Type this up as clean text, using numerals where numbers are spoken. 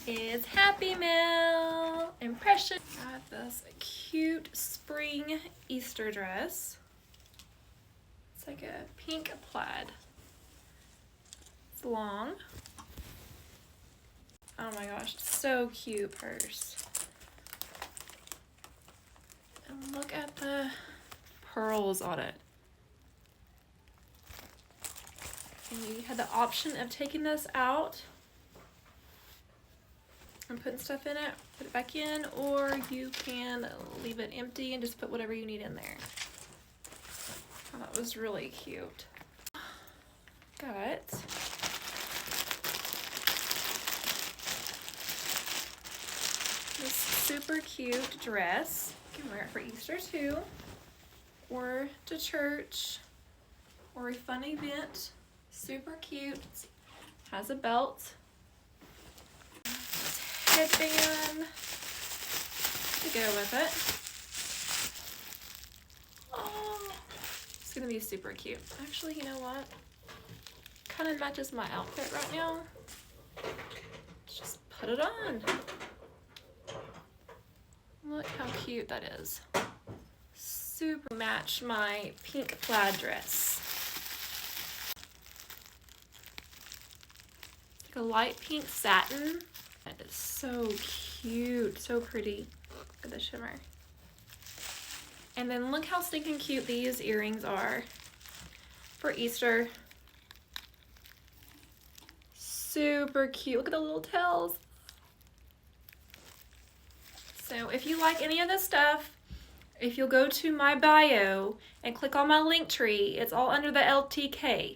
is Happy Mail impression. Got this cute spring Easter dress. It's like a pink plaid. It's long. Oh my gosh, it's so cute purse. And look at the pearls on it. And you had the option of taking this out and putting stuff in it, put it back in, or you can leave it empty and just put whatever you need in there. Oh, that was really cute. Got this super cute dress. You can wear it for Easter too, or to church, or a fun event. Super cute. Has a belt. Headband to go with it. Oh, it's gonna be super cute. Actually, you know what? Kind of matches my outfit right now. Let's just put it on. Look how cute that is. Super match my pink plaid dress. Like a light pink satin. It is so cute, so pretty. Look at the shimmer. And then look how stinking cute these earrings are for Easter. Super cute. Look at the little tails. So if you like any of this stuff, if you'll go to my bio and click on my link tree, it's all under the LTK.